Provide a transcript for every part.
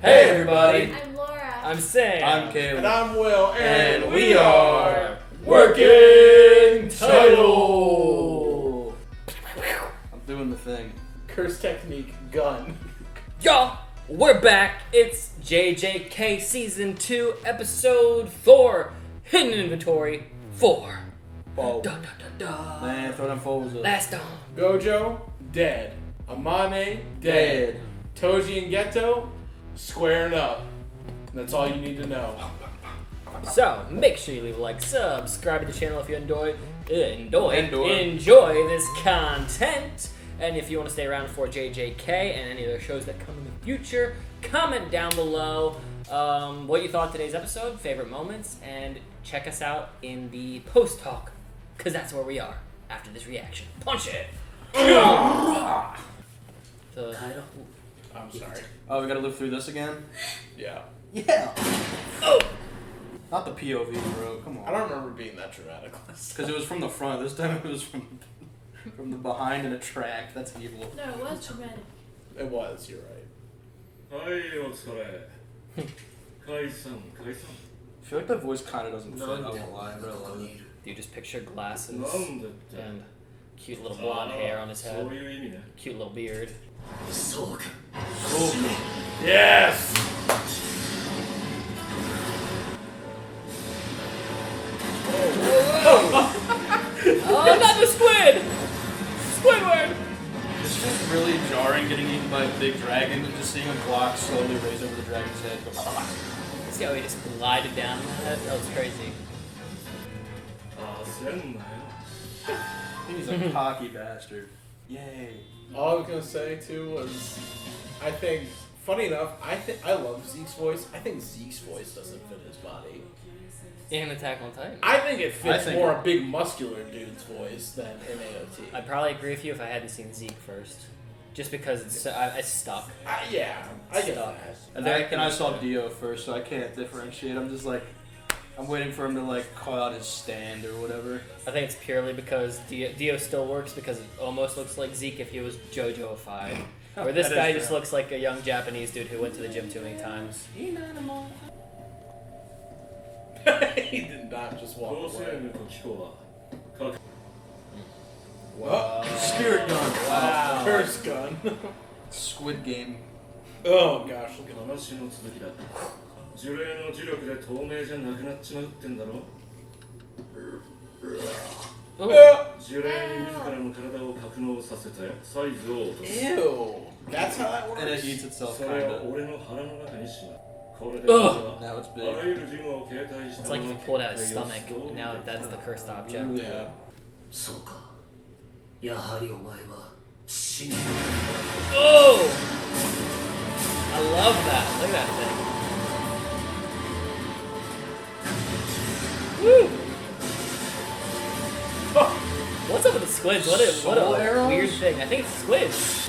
Hey everybody! I'm Laura. I'm Sam. I'm Caleb. And I'm Will. And we are Working Title! I'm doing the thing. Curse technique gun. Y'all, we're back. It's JJK Season 2, Episode 4, Hidden Inventory 4. Whoa. Da, da, da, da. Man, throw them foes up. Last on. Gojo, dead. Amane, dead. Toji and Geto, squaring up. That's all you need to know. So, make sure you leave a like, subscribe to the channel if you enjoy this content. And if you want to stay around for JJK and any other shows that come in the future, comment down below what you thought of today's episode, favorite moments, and check us out in the post-talk, because that's where we are after this reaction. Punch it! I'm sorry. Oh, we gotta live through this again? Yeah. Yeah. Oh! Not the POV, bro. Come on. I don't remember being that dramatic. Because it was from the front. This time it was from the behind in a track. That's evil. No, it was traumatic. It was, you're right. I feel like that voice kind of doesn't fit. I won't lie, but I love it. Do you just picture glasses and cute little blonde hair on his head, cute little beard? Yes! Oh, not the squid! Squidward! It's just really jarring getting eaten by a big dragon and just seeing a block slowly raise over the dragon's head. Go, See how he just glided down that? That was crazy. He's a cocky bastard. Yay. All I was gonna say too was, I think, funny enough, I love Zeke's voice. I think Zeke's voice doesn't fit his body. In Attack on Titan. I think it fits more a big muscular dude's voice than in AOT. I'd probably agree with you if I hadn't seen Zeke first. Just because it's stuck. Yeah, I get Stuck. that. And I saw Dio first, so I can't differentiate. I'm just like, I'm waiting for him to like call out his stand or whatever. I think it's purely because Dio still works because it almost looks like Zeke if he was JoJo-ified. Where this guy just looks like a young Japanese dude who went to the gym too many times. He did not just walk away. Wow. Spirit gun. Wow. Curse gun. Squid Game. Oh gosh, look at him. Ew. That's how that works? And it eats itself, kinda. Ugh. Now it's big. It's like if you pulled out his stomach. Now that's the cursed object. Yeah. Oh! I love that. Look at that thing. Woo! What's up with the squids? What a weird thing. I think it's squids.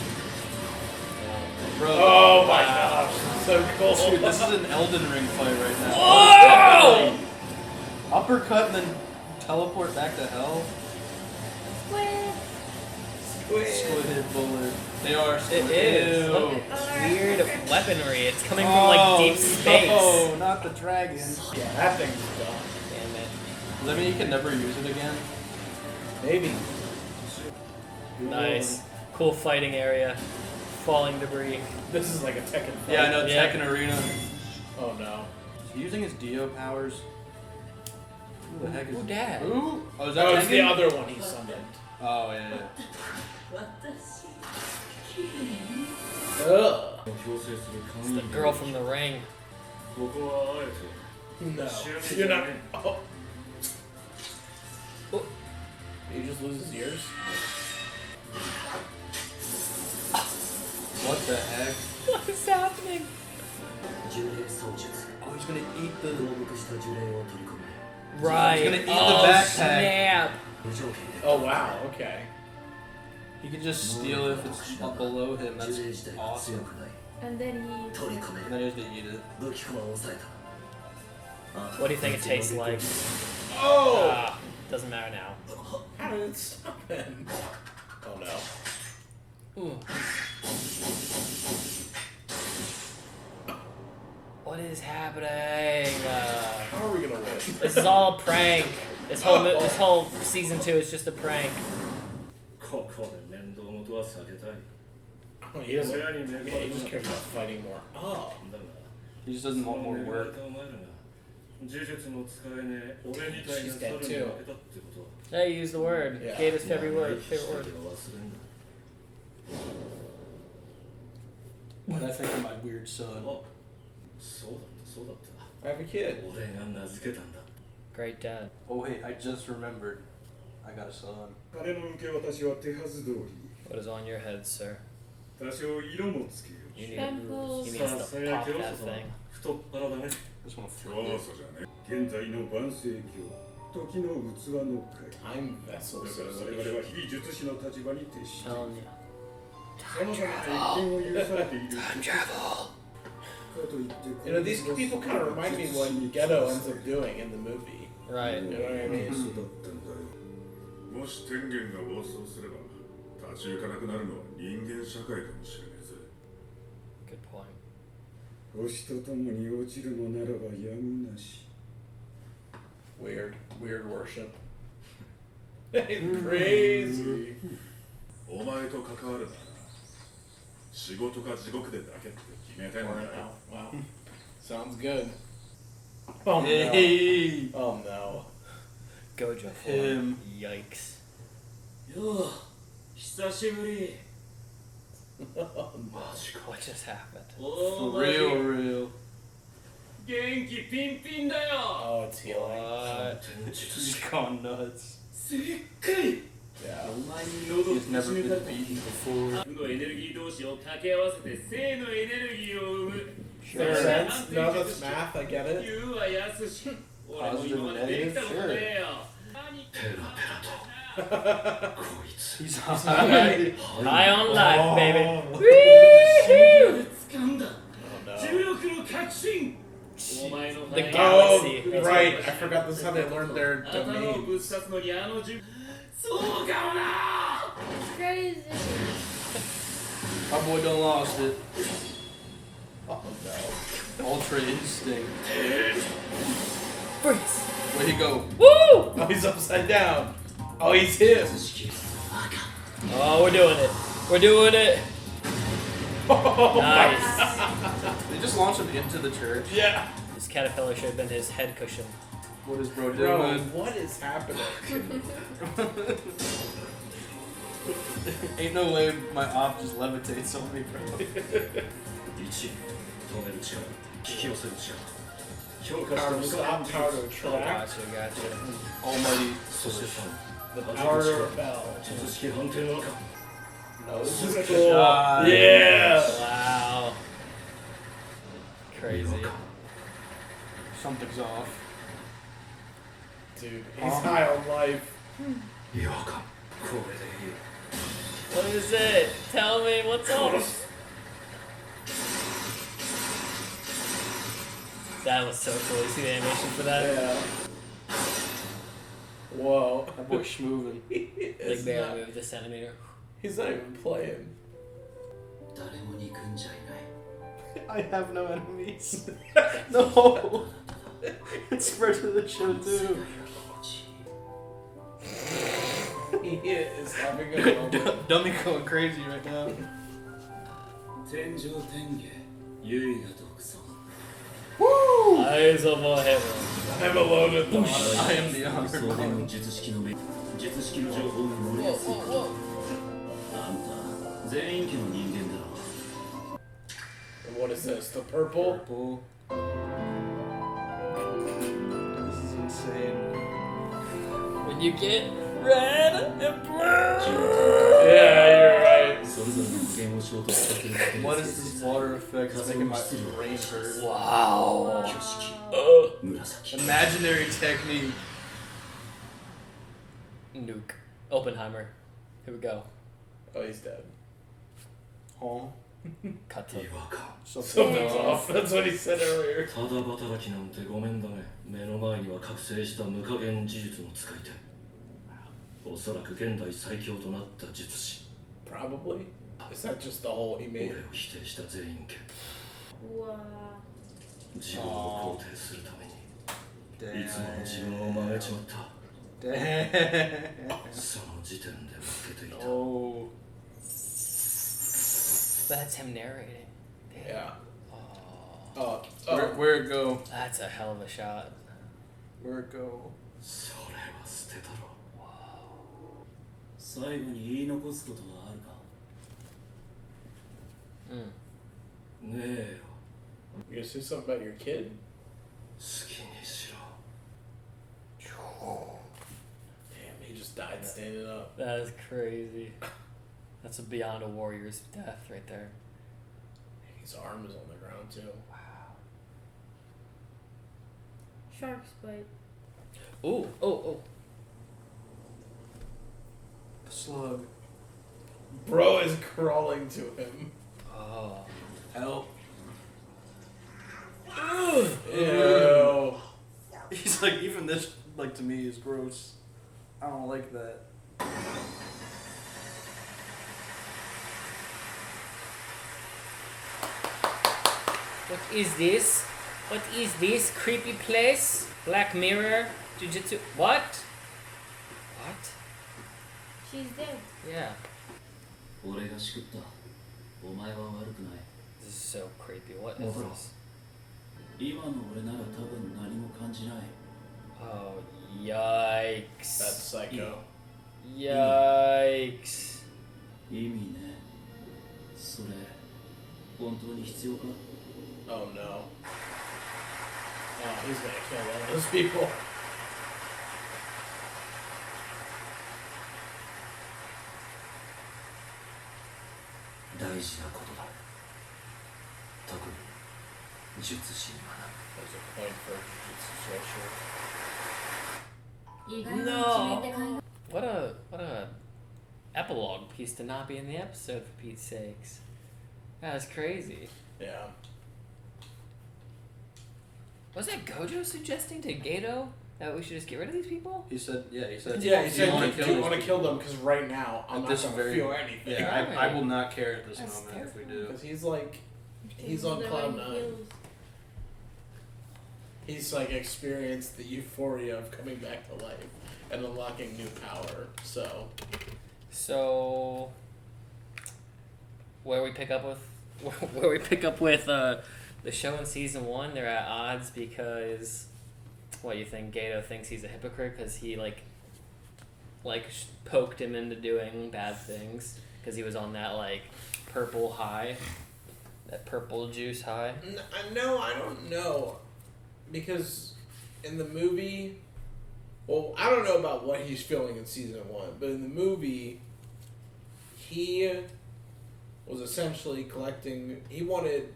Bro. Oh my gosh. So cool. Dude, this is an Elden Ring fight right now. Oh! Uppercut and then teleport back to hell. Squid bullet. They are squid. It is. Ew. Look, it's weird weaponry. It's coming from like deep space. Oh, not the dragon. Yeah, that thing's dumb. Damn it. Does that mean you can never use it again? Maybe. Nice. Cool fighting area. Falling debris. This is like a Tekken fight. Yeah, I know. Yeah. Tekken Arena. Oh no. Is he using his Dio powers? Who the heck is Ooh, Dad. Who? Oh, is that Oh, it's the Tekken? other one he summoned. Oh, yeah. Ugh. It's the girl from the ring. No. You're not. Oh. Oh. Did he just lose his ears? What the heck? What is happening? Oh, he's gonna eat the... Right. He's gonna eat the Oh, backpack. snap. Oh wow. Okay. He can just steal it if it's up below him. That's awesome. And then he... And then he has to eat it. What do you think it tastes like? Oh! Doesn't matter now. How did it stop him? Oh no. Ooh. What is happening? How are we gonna win? This is all a prank. This whole season 2 is just a prank. Oh, he doesn't. Yeah, he just cares about fighting more. Oh. He just doesn't want more work. She's dead too. Yeah, you used the word. Yeah. Gave his favorite word. What I think of my weird son. I have a kid. Great dad. Oh hey, I just remembered. I got a son. What is on your head, sir? You need to pop that thing. Just want to flip it. Time vessels. Telling you. You know, these people kind of remind me what Ghetto ends up doing in the movie. Right. You know what I mean? もし天元が暴走すれば立ち行かなくなるのは人間社会かもしれないぜ。 Good point. 星とともに落ちるのならばやむなし。 Weird worship. Crazy. お前と関わるなら仕事か地獄でだけって決めてんだよ。 Wow. Sounds good. Oh no. Hey. Oh no. Gojo Him. form. Yikes. よう、久しぶり。 マジか。 What just happened? お For real. 元気ピンピンだよ。 Oh, it's healing. What? He's gone nuts. せっかい。 Yeah. お前に喉を He's 口 never 抜か been れた beaten before. 負のエネルギー同士を掛け合わせて正のエネルギーを生む。 Makes sense. No, that's math. I get it. 言うはやすし。俺も今までできたことねえよ。He's high. High on life, baby. Oh. 掴んだ。 Oh 重力の革新。お前の The no. galaxy. Oh, right. I forgot this is how they learned their 頭をぶっ domains. 刺すのにあの銃。そうかもな。 Crazy. My boy done lost it. Oh no. Ultra instinct. Freeze. Where'd he go? Woo! Oh, he's upside down. Oh, he's him. Oh, we're doing it. We're doing it. Nice. They just launched him into the church. Yeah. This caterpillar should have been his head cushion. What is bro Bro, doing? what is happening? Ain't no way my op just levitates on me, bro. 1、止める力、引き寄せる力。評価 Power to して stop, power to Oh, attract, gotcha. Almighty そして position. the power to rebel. 術式判定の赤。 No, this is cool. Shot. Yeah. Wow. Crazy. Something's off. Dude, he's high on life. いやか、これでいい。 What is it? Tell me what's on. That was so cool. You see the animation for that? Yeah. Whoa. That boy's schmoving. Like barely moved a centimeter. He's not even playing. 誰も憎んじゃいない。 I have no enemies. No. It spread to the show too. He is having a moment. Dummy going crazy right now. 天上天下、唯我独尊。 Woo! Eyes of a heaven. I'm alone at the I am the honored 創建 one. 術式の術式の情報が漏れやすい。あんた、全員家の人間だろ。 And what is this? The purple? Purple. This is insane. When you get red and blue. Yeah, you're right. それぞれの無限を衝突させるだけで What is this water effect that's making my brain hurt? Wow. 挙式、紫。 Imaginary technique. Nuke. Oppenheimer. Here we go. Oh, he's dead. Oh. Cut to 違和感 Something's off. That's what he said earlier. ただ働きなんてごめんだね。目の前には覚醒した無加減呪術の使い手。おそらく現代最強となった術師。 Probably. Is that just the hole he 俺 made? を否定した全員家。うわ自分を肯定するためにいつもの自分を曲げちまった。 Damn. その時点で負けていた。 Oh. That's him narrating. Damn. Yeah. Oh, Where'd it go? that's a hell of a shot. Where'd it go? それは捨てたろ。最後に言い残すことはあるか Mm. ねえよ。 You gonna say something about your kid? 好きにしろ。 Damn, he just died standing up. That is crazy. That's a beyond a warrior's death right there. His arm is on the ground too. Wow. Shark bite. Ooh, oh. Slug. Bro is crawling to him. Oh. Help. Ew. He's like, even this, like, to me is gross. I don't like that. What is this? What is this creepy place? Black Mirror? Jujutsu? What? What? She's dead. Yeah. 俺がしくった。お前は悪くない。 This is so creepy. What is Overall. this? 今の俺なら多分何も感じない Oh, yikes. That's psycho. Yikes. 意味ねそれ本当に必要か Oh no. Oh, he's gonna kill all those people. 大事なことだ。特に術師に学 There's a point for Jujutsu Sorcerer. 意外な一面で考え What a epilogue piece to not be in the episode, for Pete's sakes. That was crazy. Yeah. Was that Gojo suggesting to Gato that we should just get rid of these people? He said, yeah, he said, Yeah, he "Do you said, wanna do you these want to people?" kill them? Because right now, I'm At not this going very- to feel anything. Yeah, I will not care at this That's moment if we do. Because he's like, he's on cloud nine. He's like experienced the euphoria of coming back to life and unlocking new power. So, where we pick up with the show in season 1, they're at odds because what you think Gato thinks he's a hypocrite because he poked him into doing bad things because he was on that purple high, that purple juice high. No, I don't know. Because in the movie, well, I don't know about what he's feeling in season 1, but in the movie, he was essentially collecting. He wanted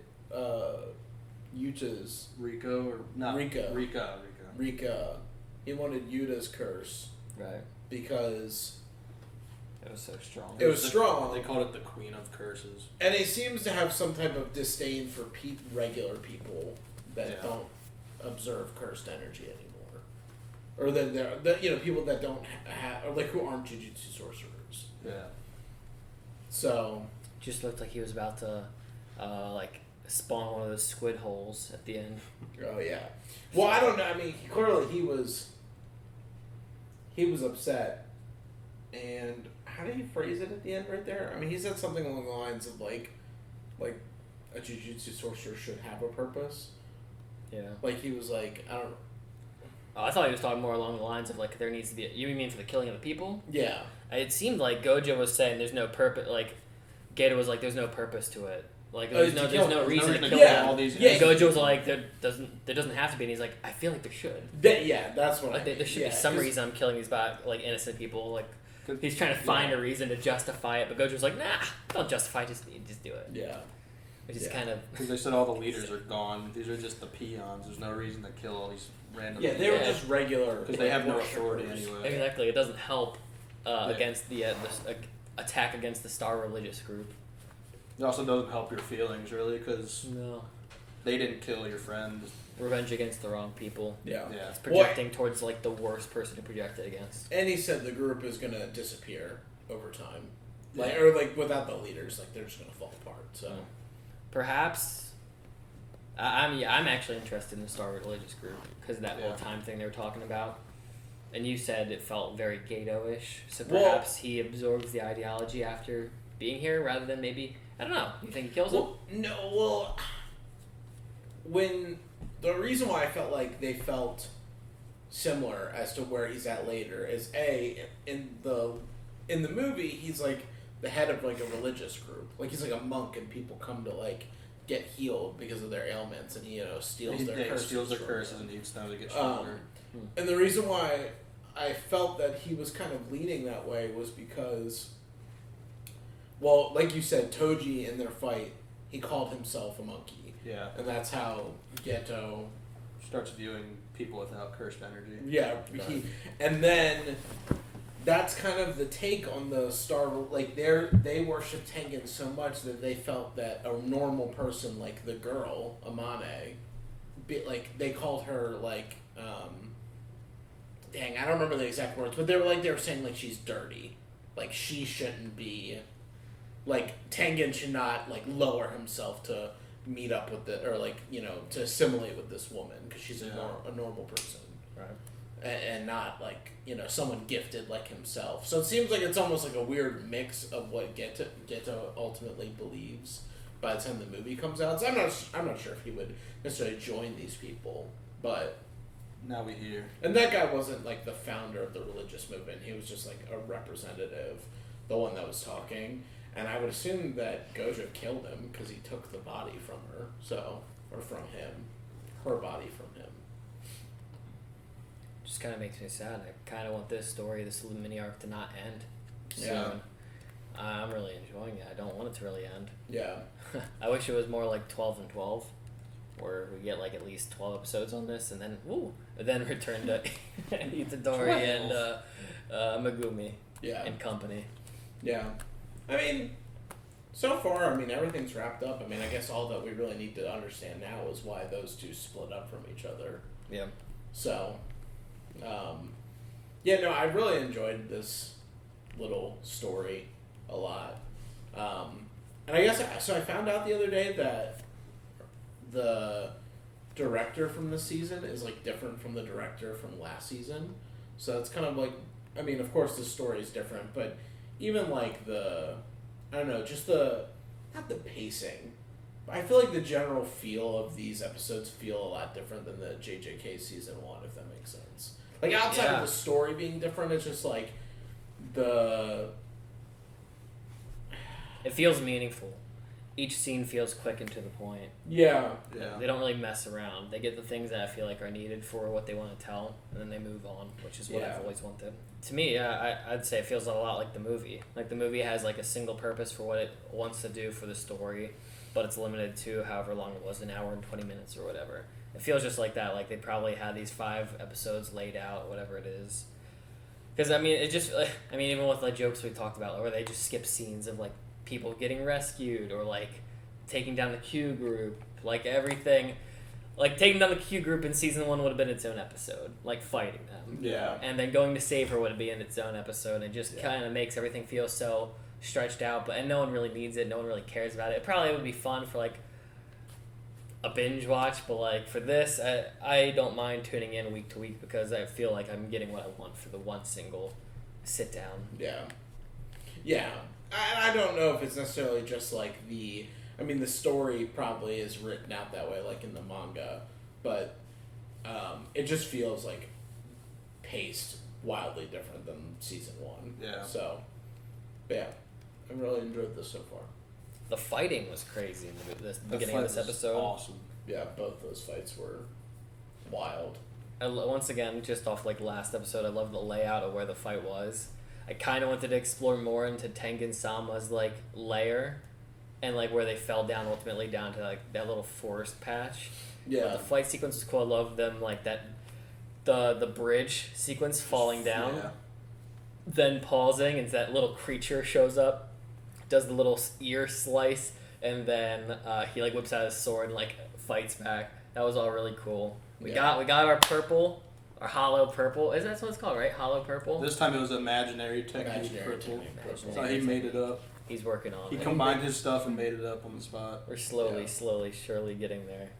Yuta's Rico or not? Rika. Rika. He wanted Yuta's curse Right. because It was so strong. it was strong, They called it the Queen of Curses. and he seems to have some type of disdain for regular people that Yeah. don't observe cursed energy anymore, or that people that don't have, or who aren't Jujutsu sorcerers. Yeah. So Just looked like he was about to spawn one of those squid holes at the end. oh yeah, well I don't know. I mean, clearly he was upset, and how did he phrase it at the end right there? I mean, he said something along the lines of like a Jujutsu sorcerer should have a purpose. Yeah. Like he was like, I don't. Oh, I thought he was talking more along the lines of there needs to be. You mean for the killing of the people? Yeah. It seemed like Gojo was saying there's no purpose. Gato was like, there's no purpose to it. Oh, There's no reason to kill yeah. them. all these. Yeah. And Gojo was like, there doesn't have to be. And he's like, I feel like there should. That's what I mean. There should Yeah, be some 'cause- reason I'm killing these innocent people. He's trying to find a reason to justify it, but Gojo's like, nah, don't justify it, just do it. Yeah. Which is Yeah. kind of. Because they said all the leaders are gone. These are just the peons. There's no reason to kill all these random. Yeah, they were Yeah. just regular. Because they have no worshippers. authority anyway. Exactly, it doesn't help against the attack against the Star religious group. It also doesn't help your feelings really because No. they didn't kill your friend. Revenge against the wrong people. Yeah. Yeah. It's projecting towards like the worst person to project it against. And he said the group is gonna disappear over time, like Yeah. or like without the leaders, like they're just gonna fall apart. So Perhaps. I'm actually interested in the Star Religious group because of that whole Yeah. time thing they were talking about. And you said it felt very Gato-ish, so Well- perhaps he absorbs the ideology after being here rather than maybe, I don't know, you think he kills him? well, no, well, when the reason why I felt like they felt similar as to where he's at later is in the movie he's like the head of like a religious group, like he's like a monk, and people come to like get healed because of their ailments, and he steals He their curses. steals their from curses them. and eats them to get stronger. And the reason why I felt that he was kind of leaning that way was because, well, like you said, Toji in their fight, he called himself a monkey, Yeah. and that's how Geto. Starts viewing people without cursed energy. Yeah, and then that's kind of the take on the Star. Like they worship Tengen so much that they felt that a normal person, like the girl Amane, like they called her like. Dang, I don't remember the exact words, but they were saying like she's dirty, like she shouldn't be, like Tengen should not like lower himself to meet up with it or like to assimilate with this woman because she's a normal person, Right. and not like someone gifted like himself. So it seems like it's almost like a weird mix of what Geto ultimately believes by the time the movie comes out. So I'm not sure if he would necessarily join these people, but. Now we hear. And that guy wasn't like the founder of the religious movement. He was just like a representative, the one that was talking. And I would assume that Gojo killed him because he took the body from her, or from him, her body from him. Just kind of makes me sad. I kind of want this little mini arc to not end soon. Yeah. I'm really enjoying it. I don't want it to really end. Yeah. I wish it was more like 12 and 12, where we get like at least 12 episodes on this, and then return to Itadori and Megumi Yeah. and company. Yeah. I mean, so far, everything's wrapped up. I guess all that we really need to understand now is why those two split up from each other. Yeah. So, I really enjoyed this little story a lot. And I guess, so I found out the other day that the director from this season is like different from the director from last season. So it's kind of like, of course the story is different, but even like not the pacing, but I feel like the general feel of these episodes feel a lot different than the JJK season 1, if that makes sense. Like outside of the story being different, it's just like It feels meaningful. Each scene feels quick and to the point. Yeah. They don't really mess around. They get the things that I feel like are needed for what they want to tell, and then they move on, which is what I've always wanted. To me, I'd say it feels a lot like the movie. Like the movie has like a single purpose for what it wants to do for the story, but it's limited to however long it was, an hour and 20 minutes or whatever. It feels just like that. Like they probably had these 5 episodes laid out, whatever it is. Because it just, even with like jokes we talked about, where they just skip scenes of like people getting rescued or like taking down the Q group, like everything, like taking down the Q group in season 1 would have been its own episode, like fighting them. Yeah. And then going to save her would be in its own episode, and just kind of makes everything feel so stretched out. And no one really needs it. No one really cares about it. It probably would be fun for like a binge watch, but like for this, I don't mind tuning in week to week because I feel like I'm getting what I want for the one single sit down. Yeah. I don't know if it's necessarily just like the story probably is written out that way, like in the manga, but it just feels like paced wildly different than season 1. Yeah. So, yeah, I really enjoyed this so far. The fighting was crazy in the beginning fight of this was episode. Awesome. Yeah, both those fights were wild. Once again, just off like last episode, I love the layout of where the fight was. I kind of wanted to explore more into Tengen Sama's like lair, and like where they fell down ultimately down to like that little forest patch. Yeah. But the fight sequence was cool. I love them like that, the bridge sequence falling down, then pausing, and that little creature shows up, does the little ear slice, and then he like whips out his sword and like fights back. That was all really cool. We Yeah. got our purple, our hollow purple. Is that what it's called, right? Hollow purple. This time it was imaginary technique Imaginary purple. technique purple. So he made it up. He's working on He it. combined his stuff and made it up on the spot. We're slowly, Yeah. slowly, surely getting there.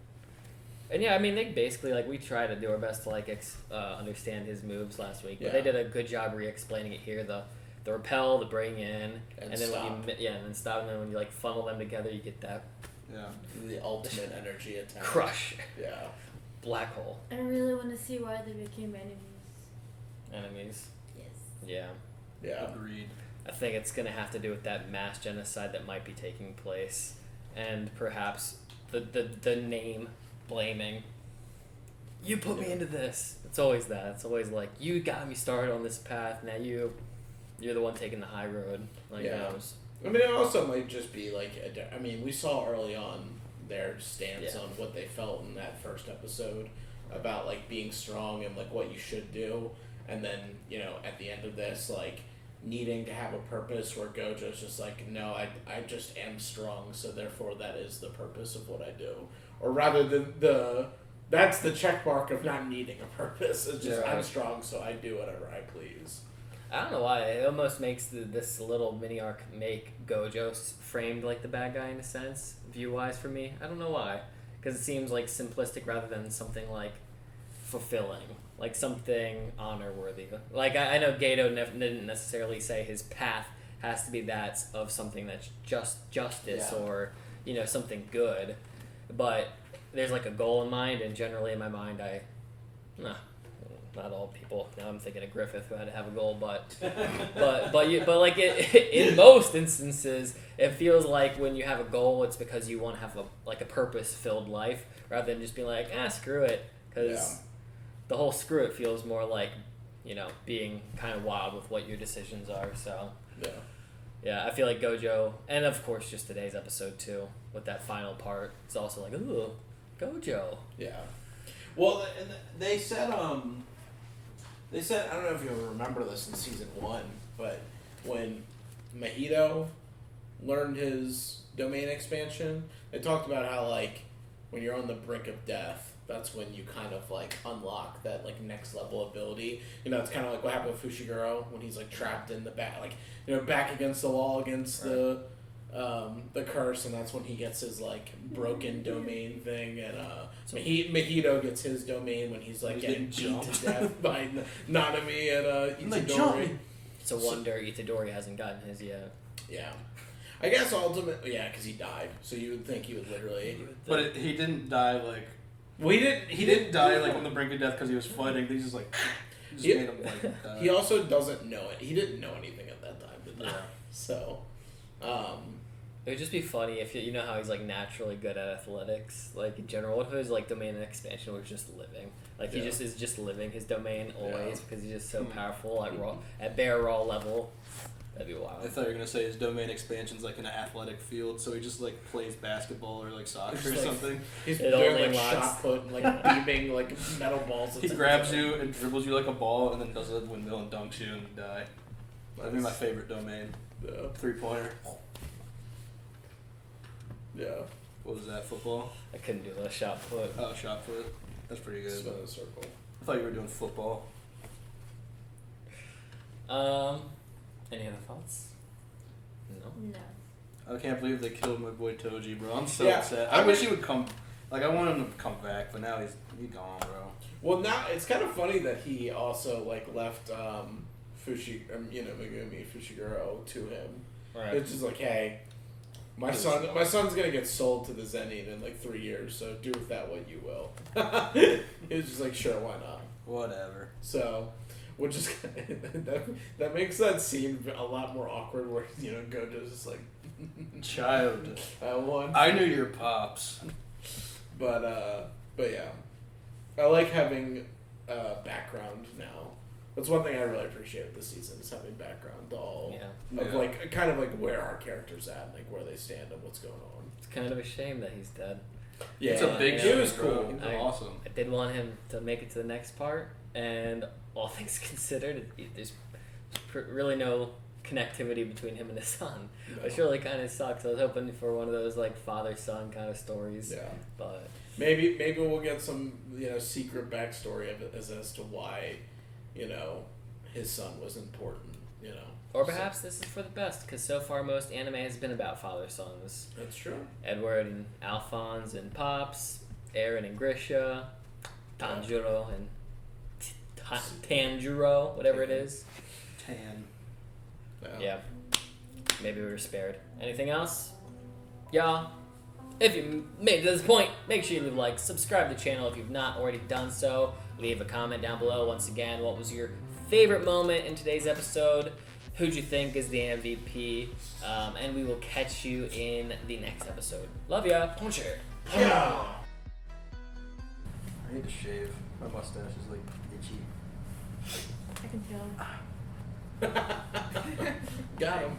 And yeah, I mean, they basically like we try to do our best to like understand his moves last week, but Yeah. they did a good job re-explaining it here. The repel, the bring in, And then stop. when you and then stop, and then when you like funnel them together, you get that Yeah. The ultimate energy attack. crush, Yeah. black hole I really want to see why they became enemies. enemies. Yes. Yeah, Yeah. Agreed. I think it's gonna have to do with that mass genocide that might be taking place, and perhaps the name blaming. You put me into this. It's always that. It's always like you got me started on this path. Now you're the one taking the high road. Like Yeah. that was I mean, it also might just be like, I mean, we saw early on their stance Yeah. on what they felt in that first episode about like being strong and like what you should do, and then at the end of this like needing to have a purpose where Gojo's just like, no, I just am strong, so therefore that is the purpose of what I do, or rather that's the check mark of not needing a purpose. It's just Yeah. I'm strong, so I do whatever I please. I don't know why it almost makes this little mini arc make Gojo framed like the bad guy in a sense, view wise for me. I don't know why, because it seems like simplistic rather than something like fulfilling, like something honor worthy. Like I know Gato didn't necessarily say his path has to be that of something that's justice Yeah. or something good, but there's like a goal in mind, and generally in my mind not all people. Now I'm thinking of Griffith who had to have a goal, but like in most instances, it feels like when you have a goal, it's because you want to have a purpose-filled life rather than just being like screw it, because Yeah. the whole screw it feels more like being kind of wild with what your decisions are. So yeah, I feel like Gojo, and of course just today's episode too with that final part, it's also like ooh Gojo. Yeah. Well, and they said I don't know if you remember this in season 1, but when Mahito learned his domain expansion, they talked about how like when you're on the brink of death, that's when you kind of like unlock that like next level ability. It's kind of like what happened with Fushiguro when he's like trapped in the back, like back against the wall against the curse, and that's when he gets his like broken domain thing, and Mahito gets his domain when he's like getting beat to death by Nanami and Itadori. It's a wonder Itadori hasn't gotten his yet. Yeah, I guess ultimately, because he died, so you would think he would literally. But he didn't die like. Well, he didn't. He didn't die like on the brink of death because he was fighting. He's just like. Just He- made him like die. He also doesn't know it. He didn't know anything at that time, did he? Yeah. So, It would just be funny if you know how he's like naturally good at athletics, like in general. What if his like domain expansion was just living? Like he Yeah. just is just living his domain always because he's just so Hmm. powerful at bare raw level. That'd be I wild. thought you were gonna say his domain expansion's like an athletic field, so he just like plays basketball or like soccer Just, or like, something. he's It doing only like lasts- shot put and like beaming like metal balls. He grabs you and dribbles you like a ball, and then does a windmill and dunks you, and you die. That'd be my favorite domain. Yeah. 3-pointer. Yeah. What was that? Football? I couldn't do the shot put. Oh, shot put. That's pretty good. Spin in a circle. I thought you were doing football. Any other thoughts? No. No. I can't believe they killed my boy Toji, bro. I'm so Yeah, upset. I I wish mean- he would come. Like I wanted him to come back, but now he's gone, bro. Well, now it's kind of funny that he also like left Megumi Fushiguro to him. Right. It's just like, hey, my son's gonna get sold to the Zenin in like 3 years, so do with that what you will. It's just like, sure, why not? Whatever. So, which is that makes that scene a lot more awkward. Where Gojo's just like, Child. I won. I knew your pops. But yeah, I like having background now. That's one thing I really appreciate this season is having background all Yeah. of Yeah. like kind of like where our characters at, like where they stand and what's going on. It's kind of a shame that he's dead. Yeah, It's a big yeah. shit, It was bro. cool. It's I- awesome. I did want him to make it to the next part, and all things considered, there's really no connectivity between him and his son, No. which really kind of sucks. I was hoping for one of those like father-son kind of stories, Yeah. but Maybe we'll get some secret backstory of it as to why his son was important. or perhaps this is for the best because so far most anime has been about father-sons. That's true. Edward and Alphonse and Pops, Aaron and Grisha, Tanjiro and Tanjiro, whatever it is. Tan. Yeah. Maybe we were spared. Anything else? Y'all, if you made it to this point, make sure you leave a like, subscribe to the channel if you've not already done so. Leave a comment down below. Once again, what was your favorite moment in today's episode? Who'd you think is the MVP? And we will catch you in the next episode. Love ya. Punch it. Yeah. I need to shave. My mustache is like itchy. I can tell. Got him.